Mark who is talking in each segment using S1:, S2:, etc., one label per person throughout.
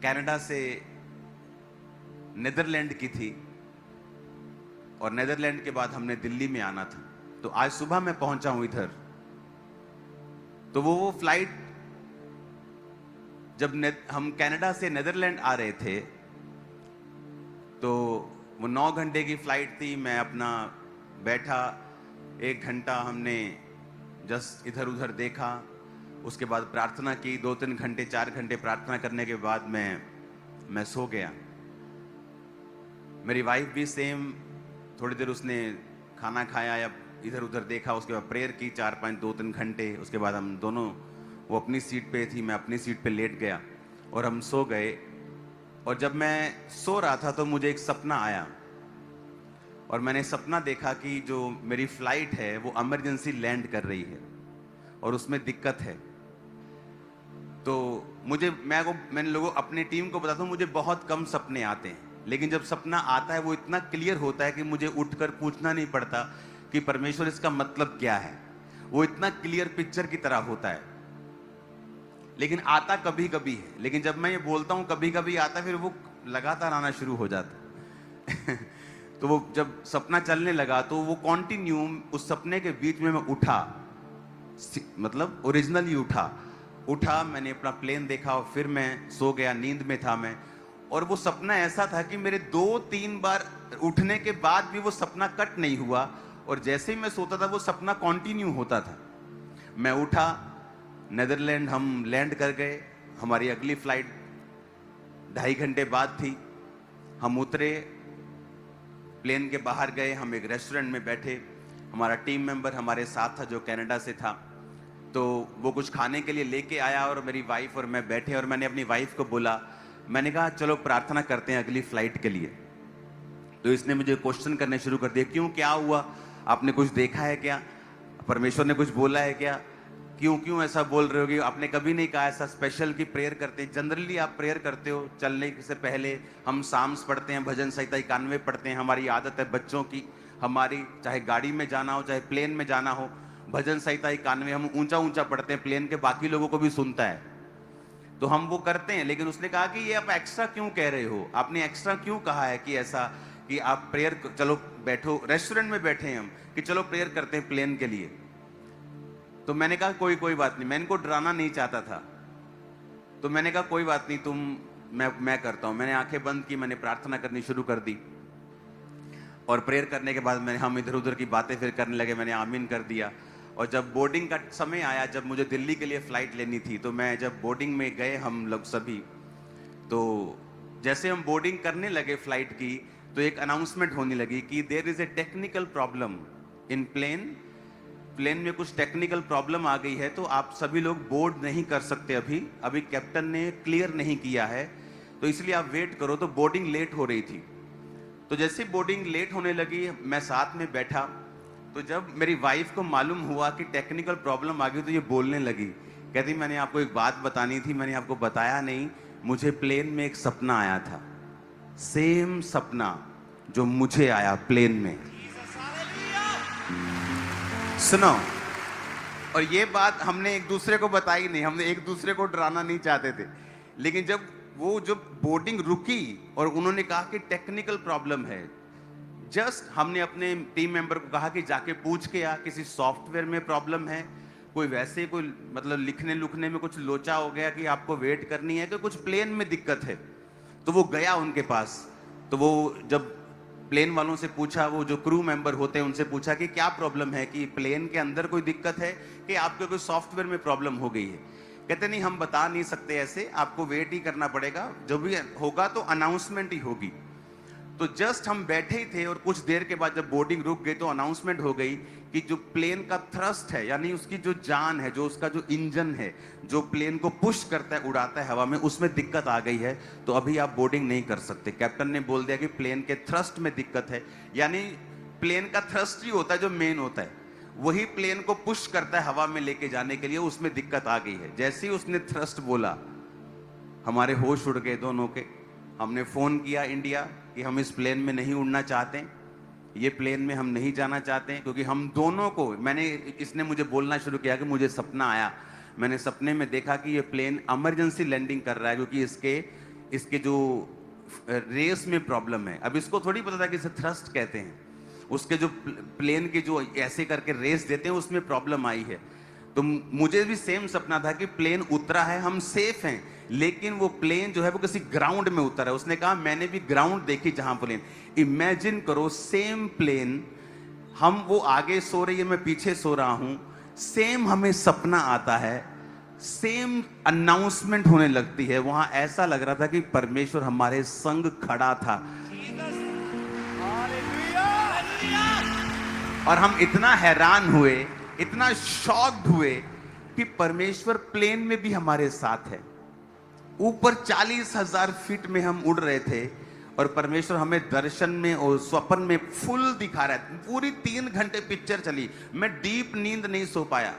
S1: Canada से Netherlands की थी और नीदरलैंड के बाद हमने दिल्ली में आना था। तो आज सुबह मैं पहुंचा हूं इधर। तो वो फ्लाइट जब हम कनाडा से नीदरलैंड आ रहे थे तो वो 9 घंटे की फ्लाइट थी। मैं अपना बैठा, 1 घंटा हमने जस्ट इधर उधर देखा, उसके बाद प्रार्थना की, 2-3 घंटे 4 घंटे प्रार्थना करने के बाद मैं सो गया। मेरी वाइफ भी सेम, थोड़ी देर उसने खाना खाया या इधर उधर देखा, उसके बाद प्रेयर की 4-5 2-3 घंटे। उसके बाद हम दोनों, वो अपनी सीट पे थी, मैं अपनी सीट पे लेट गया और हम सो गए। और जब मैं सो रहा था तो मुझे एक सपना आया और मैंने सपना देखा कि जो मेरी फ्लाइट है वो इमरजेंसी लैंड कर रही है और उसमें दिक्कत है। तो मैंने लोगों, अपनी टीम को बताता हूँ, मुझे बहुत कम सपने आते हैं, लेकिन जब सपना आता है वो इतना क्लियर होता है कि मुझे उठकर पूछना नहीं पड़ता कि परमेश्वर इसका मतलब क्या है। वो इतना क्लियर पिक्चर की तरह होता है, लेकिन आता कभी कभी है। लेकिन जब मैं ये बोलता हूँ कभी कभी आता, फिर वो लगातार आना शुरू हो जाता तो वो जब सपना चलने लगा तो वो कॉन्टिन्यू, उस सपने के बीच में मैं उठा, मतलब ओरिजिनली उठा, मैंने अपना प्लेन देखा और फिर मैं सो गया, नींद में था मैं। और वो सपना ऐसा था कि मेरे 2-3 बार उठने के बाद भी वो सपना कट नहीं हुआ और जैसे ही मैं सोता था वो सपना कंटिन्यू होता था। मैं उठा, नीदरलैंड हम लैंड कर गए। हमारी अगली फ्लाइट 2.5 घंटे बाद थी। हम उतरे, प्लेन के बाहर गए, हम एक रेस्टोरेंट में बैठे। हमारा टीम मेंबर हमारे साथ था जो कनाडा से था, तो वो कुछ खाने के लिए लेके आया और मेरी वाइफ और मैं बैठे और मैंने अपनी वाइफ को बोला, मैंने कहा चलो प्रार्थना करते हैं अगली फ्लाइट के लिए। तो इसने मुझे क्वेश्चन करने शुरू कर दिया, क्यों, क्या हुआ, आपने कुछ देखा है क्या, परमेश्वर ने कुछ बोला है क्या, क्यों ऐसा बोल रहे हो कि आपने कभी नहीं कहा ऐसा स्पेशल की प्रेयर करते हैं। जनरली आप प्रेयर करते हो चलने से पहले, हम साम्स पढ़ते हैं, भजन संहिता 91 पढ़ते हैं, हमारी आदत है बच्चों की, हमारी चाहे गाड़ी में जाना हो चाहे प्लेन में जाना हो, भजन संहिता 91 हम ऊंचा ऊंचा पढ़ते हैं, प्लेन के बाकी लोगों को भी सुनता है, तो हम वो करते हैं। लेकिन उसने कहा कि ये आप एक्स्ट्रा क्यों कह रहे हो, आपने एक्स्ट्रा क्यों कहा है कि ऐसा कि आप प्रेयर, चलो बैठो, रेस्टोरेंट में बैठे हैं हम, कि चलो प्रेयर करते हैं प्लेन के लिए। तो मैंने कहा कोई बात नहीं, मैं इनको डराना नहीं चाहता था। तो मैंने कहा कोई बात नहीं, मैं करता हूं। मैंने आंखें बंद की, मैंने प्रार्थना करनी शुरू कर दी और प्रेयर करने के बाद हम इधर उधर की बातें फिर करने लगे। मैंने आमीन कर दिया और जब बोर्डिंग का समय आया, जब मुझे दिल्ली के लिए फ्लाइट लेनी थी, तो मैं जब बोर्डिंग में गए हम लोग सभी, तो जैसे हम बोर्डिंग करने लगे फ्लाइट की, तो एक अनाउंसमेंट होने लगी कि there is a technical problem in plane में कुछ टेक्निकल प्रॉब्लम आ गई है, तो आप सभी लोग बोर्ड नहीं कर सकते अभी कैप्टन ने क्लियर नहीं किया है, तो इसलिए आप वेट करो। तो बोर्डिंग लेट हो रही थी। तो जैसे बोर्डिंग लेट होने लगी, मैं साथ में बैठा, तो जब मेरी वाइफ को मालूम हुआ कि टेक्निकल प्रॉब्लम आ गई, तो ये बोलने लगी, कहती मैंने आपको एक बात बतानी थी, मैंने आपको बताया नहीं, मुझे प्लेन में एक सपना आया था, सेम सपना जो मुझे आया प्लेन में। सुनो, और ये बात हमने एक दूसरे को बताई नहीं, हमने एक दूसरे को डराना नहीं चाहते थे। लेकिन जब बोर्डिंग रुकी और उन्होंने कहा कि टेक्निकल प्रॉब्लम है, जस्ट हमने अपने टीम मेंबर को कहा कि जाके पूछ के आ, किसी सॉफ्टवेयर में प्रॉब्लम है, कोई वैसे कोई मतलब लिखने में कुछ लोचा हो गया कि आपको वेट करनी है, कि कुछ प्लेन में दिक्कत है। तो वो गया उनके पास। तो वो जब प्लेन वालों से पूछा, वो जो क्रू मेंबर होते हैं उनसे पूछा कि क्या प्रॉब्लम है, कि प्लेन के अंदर कोई दिक्कत है कि आपके कोई सॉफ्टवेयर में प्रॉब्लम हो गई है। कहते नहीं, हम बता नहीं सकते ऐसे, आपको वेट ही करना पड़ेगा, जो भी होगा तो अनाउंसमेंट ही होगी। तो जस्ट हम बैठे ही थे और कुछ देर के बाद जब बोर्डिंग रुक गई तो अनाउंसमेंट हो गई कि जो प्लेन का थ्रस्ट है, यानी उसकी जो जान है, जो उसका जो इंजन है, जो प्लेन को पुश करता है, उड़ाता है हवा में, उसमें दिक्कत आ गई है, तो अभी आप बोर्डिंग नहीं कर सकते। कैप्टन ने बोल दिया कि प्लेन के थ्रस्ट में दिक्कत है, यानी प्लेन का थ्रस्ट ही होता है जो मेन होता है, वही प्लेन को पुश करता है हवा में लेके जाने के लिए, उसमें दिक्कत आ गई है। जैसे ही उसने थ्रस्ट बोला, हमारे होश उड़ गए दोनों के। हमने फोन किया इंडिया कि हम इस प्लेन में नहीं उड़ना चाहते, ये प्लेन में हम नहीं जाना चाहते, क्योंकि हम दोनों को, इसने मुझे बोलना शुरू किया कि मुझे सपना आया, मैंने सपने में देखा कि ये प्लेन इमरजेंसी लैंडिंग कर रहा है, क्योंकि इसके इसके जो रेस में प्रॉब्लम है। अब इसको थोड़ी पता था कि इसे थ्रस्ट कहते हैं। उसके जो प्लेन के जो ऐसे करके रेस देते हैं उसमें प्रॉब्लम आई है। तो मुझे भी सेम सपना था कि प्लेन उतरा है, हम सेफ हैं, लेकिन वो प्लेन जो है वो किसी ग्राउंड में उतरा है। उसने कहा मैंने भी ग्राउंड देखी जहां प्लेन, इमेजिन करो सेम प्लेन, हम वो आगे सो रही है, मैं पीछे सो रहा हूं, सेम हमें सपना आता है, सेम अनाउंसमेंट होने लगती है। वहां ऐसा लग रहा था कि परमेश्वर हमारे संग खड़ा था। और हम इतना हैरान हुए, इतना शॉक्ड हुए कि परमेश्वर प्लेन में भी हमारे साथ है। ऊपर 40,000 फीट में हम उड़ रहे थे और परमेश्वर हमें दर्शन में और स्वप्न में फुल दिखा रहा है। पूरी 3 घंटे पिक्चर चली। मैं डीप नींद नहीं सो पाया,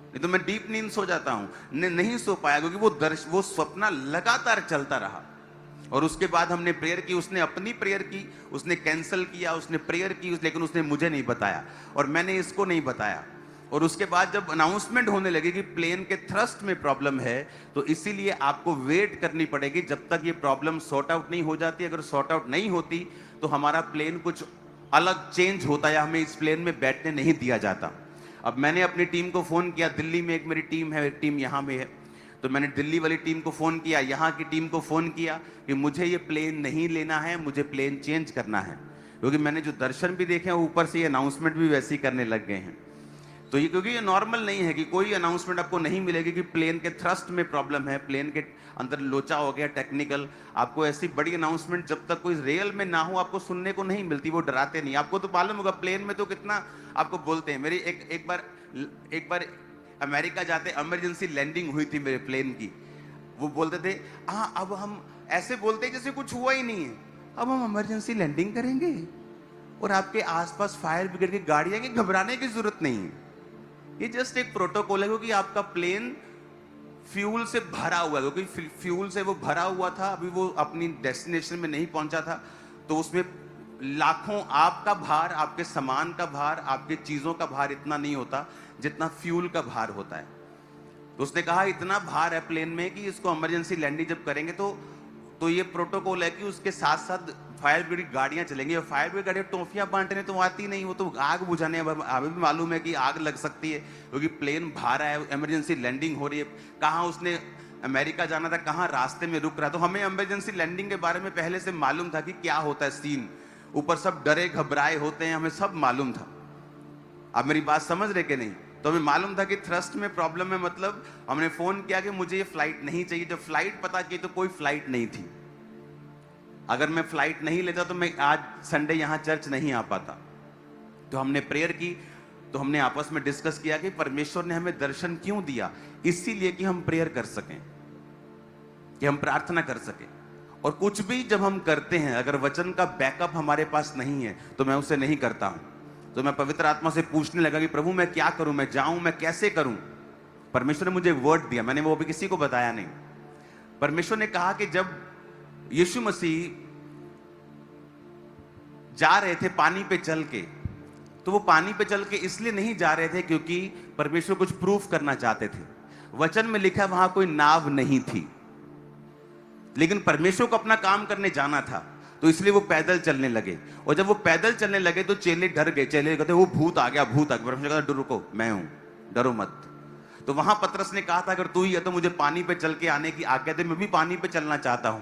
S1: नहीं तो मैं डीप नींद सो जाता हूं, नहीं सो पाया क्योंकि वो स्वप्न लगातार चलता रहा। और उसके बाद हमने प्रेयर की, उसने अपनी प्रेयर की, उसने कैंसिल किया, उसने प्रेयर की, लेकिन उसने मुझे नहीं बताया और मैंने इसको नहीं बताया। और उसके बाद जब अनाउंसमेंट होने लगी कि प्लेन के थ्रस्ट में प्रॉब्लम है, तो इसीलिए आपको वेट करनी पड़ेगी जब तक ये प्रॉब्लम सॉर्ट आउट नहीं हो जाती। अगर सॉर्ट आउट नहीं होती तो हमारा प्लेन कुछ अलग चेंज होता है, हमें इस प्लेन में बैठने नहीं दिया जाता। अब मैंने अपनी टीम को फोन किया, दिल्ली में एक मेरी टीम है, एक टीम यहाँ में है, तो मैंने दिल्ली वाली टीम को फोन किया, यहाँ की टीम को फोन किया कि मुझे ये प्लेन नहीं लेना है, मुझे प्लेन चेंज करना है। क्योंकि मैंने जो दर्शन भी देखे हैं ऊपर से ये अनाउंसमेंट भी वैसे ही करने लग गए हैं। तो ये क्योंकि ये नॉर्मल नहीं है कि कोई अनाउंसमेंट आपको नहीं मिलेगी कि प्लेन के थ्रस्ट में प्रॉब्लम है, प्लेन के अंदर लोचा हो गया टेक्निकल। आपको ऐसी बड़ी अनाउंसमेंट जब तक कोई रियल में ना हो आपको सुनने को नहीं मिलती। वो डराते नहीं, आपको तो मालूम होगा प्लेन में तो कितना आपको बोलते हैं। मेरी एक बार अमेरिका जाते इमरजेंसी लैंडिंग हुई थी मेरे प्लेन की। वो बोलते थे हाँ अब हम ऐसे बोलते हैं जैसे कुछ हुआ ही नहीं है, अब हम इमरजेंसी लैंडिंग करेंगे और आपके आसपास फायर ब्रिगेड की गाड़ियां हैं, घबराने की जरूरत नहीं है, ये जस्ट एक प्रोटोकॉल है। क्योंकि आपका प्लेन फ्यूल से भरा हुआ है, क्योंकि फ्यूल से वो भरा हुआ था, अभी वो अपनी डेस्टिनेशन में नहीं पहुंचा था, तो उसमें लाखों आपका भार, आपके सामान का भार, आपके चीजों का भार इतना नहीं होता जितना फ्यूल का भार होता है। तो उसने कहा इतना भार है प्लेन में कि इसको इमरजेंसी लैंडिंग जब करेंगे तो ये प्रोटोकॉल है कि उसके साथ साथ फायर ब्रिगेड गाड़ियां चलेंगी। और फायर ब्रिगेड गाड़ियां टॉफियां बांटने तो आती नहीं, वो तो आग बुझाने। हमें भी मालूम है कि आग लग सकती है क्योंकि प्लेन भारा है, इमरजेंसी लैंडिंग हो रही है। कहाँ उसने अमेरिका जाना था, कहाँ रास्ते में रुक रहा, तो हमें इमरजेंसी लैंडिंग के बारे में पहले से मालूम था कि क्या होता है सीन। ऊपर सब डरे घबराए होते हैं, हमें सब मालूम था। आप मेरी बात समझ रहे कि नहीं? तो हमें मालूम था कि थ्रस्ट में प्रॉब्लम है, मतलब हमने फोन किया कि मुझे ये फ्लाइट नहीं चाहिए। जब फ्लाइट पता की तो कोई फ्लाइट नहीं थी। अगर मैं फ्लाइट नहीं लेता तो मैं आज संडे यहां चर्च नहीं आ पाता। तो हमने प्रेयर की, तो हमने आपस में डिस्कस किया कि परमेश्वर ने हमें दर्शन क्यों दिया, इसीलिए कि हम प्रेयर कर सकें, कि हम प्रार्थना कर सकें। और कुछ भी जब हम करते हैं, अगर वचन का बैकअप हमारे पास नहीं है तो मैं उसे नहीं करता हूं। तो मैं पवित्र आत्मा से पूछने लगा कि प्रभु मैं क्या करूं, मैं जाऊं, मैं कैसे करूं। परमेश्वर ने मुझे एक वर्ड दिया, मैंने वो अभी किसी को बताया नहीं। परमेश्वर ने कहा कि जब यीशु मसीह जा रहे थे पानी पे चल के, तो वो पानी पे चल के इसलिए नहीं जा रहे थे क्योंकि परमेश्वर कुछ प्रूफ करना चाहते थे। वचन में लिखा वहां कोई नाव नहीं थी, लेकिन परमेश्वर को अपना काम करने जाना था, तो इसलिए वो पैदल चलने लगे। और जब वो पैदल चलने लगे तो चेले डर गए। चेले कहते वो भूत आ गया, भूत आ गया। परमेश्वर कहता रुको, मैं हूं, डरो मत। तो वहां पतरस ने कहा था अगर तू ही है तो मुझे पानी पे चल के आने की आज्ञा दे, मैं भी पानी पे चलना चाहता हूं।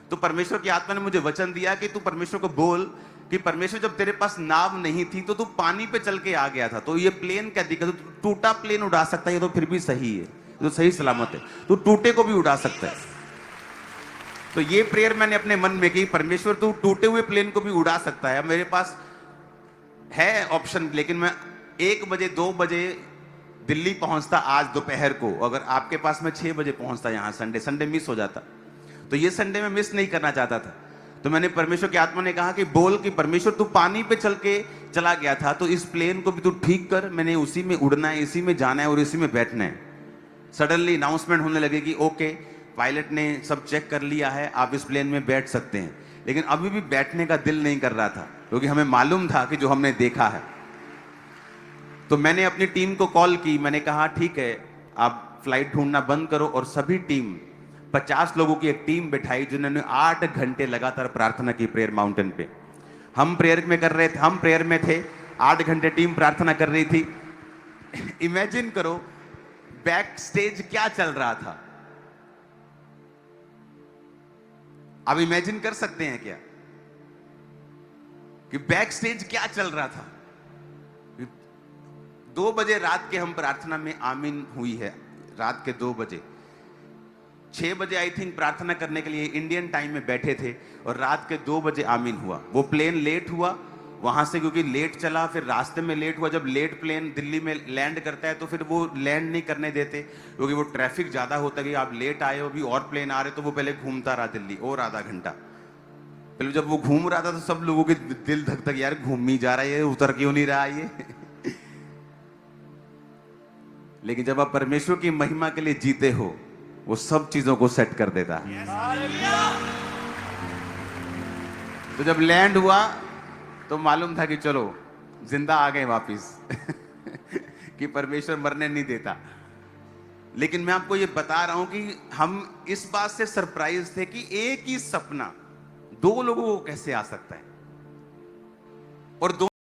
S1: तो परमेश्वर की आत्मा ने मुझे वचन दिया कि तू परमेश्वर को बोल कि परमेश्वर जब तेरे पास नाव नहीं थी तो तू पानी पे चल के आ गया था, तो ये प्लेन क्या दिक्कत, तो टूटा प्लेन उड़ा सकता है, तो फिर भी सही है, तो सही सलामत है, तो टूटे को भी उड़ा सकता है। तो ये प्रेयर मैंने अपने मन में की, परमेश्वर तू टूटे हुए प्लेन को भी उड़ा सकता है। मेरे पास है ऑप्शन, लेकिन मैं 1 बजे 2 बजे दिल्ली पहुंचता आज दोपहर को, अगर आपके पास मैं 6 बजे पहुंचता यहाँ, संडे मिस हो जाता। तो ये संडे में मिस नहीं करना चाहता था। तो मैंने परमेश्वर की आत्मा ने कहा कि बोल कि परमेश्वर तू पानी पे चल के चला गया था, तो इस प्लेन को भी तू ठीक कर, मैंने उसी में उड़ना है, इसी में जाना है और इसी में बैठना है। सडनली अनाउंसमेंट होने लगे कि ओके, पायलट ने सब चेक कर लिया है, आप इस प्लेन में बैठ सकते हैं। लेकिन अभी भी बैठने का दिल नहीं कर रहा था, क्योंकि हमें मालूम था कि जो हमने देखा है। तो मैंने अपनी टीम को कॉल की, मैंने कहा ठीक है आप फ्लाइट ढूंढना बंद करो और सभी टीम 50 लोगों की एक टीम बिठाई जिन्होंने 8 घंटे लगातार प्रार्थना की प्रेयर माउंटेन पे। हम प्रेयर में थे, 8 घंटे टीम प्रार्थना कर रही थी। इमेजिन करो बैक स्टेज क्या चल रहा था। आप इमेजिन कर सकते हैं क्या कि बैक स्टेज क्या चल रहा था। 2 बजे रात के हम प्रार्थना में आमीन हुई है, रात के 2 बजे। 6 बजे आई थिंक प्रार्थना करने के लिए इंडियन टाइम में बैठे थे और रात के 2 बजे आमीन हुआ। वो प्लेन लेट हुआ वहां से, क्योंकि लेट चला, फिर रास्ते में लेट हुआ। जब लेट प्लेन दिल्ली में लैंड करता है तो फिर वो लैंड नहीं करने देते, क्योंकि वो ट्रैफिक ज्यादा होता है कि आप लेट आए हो, अभी और प्लेन आ रहे, तो वो पहले घूमता रहा दिल्ली और आधा घंटा। पहले जब वो घूम रहा था तो सब लोगों के दिल धक धक, यार घूम ही जा रहा है ये, उतर क्यों नहीं रहा ये। लेकिन जब आप परमेश्वर की महिमा के लिए जीते हो, वो सब चीजों को सेट कर देता है। तो जब लैंड हुआ तो मालूम था कि चलो जिंदा आ गए वापिस। कि परमेश्वर मरने नहीं देता। लेकिन मैं आपको ये बता रहा हूं कि हम इस बात से सरप्राइज थे कि एक ही सपना 2 लोगों को कैसे आ सकता है, और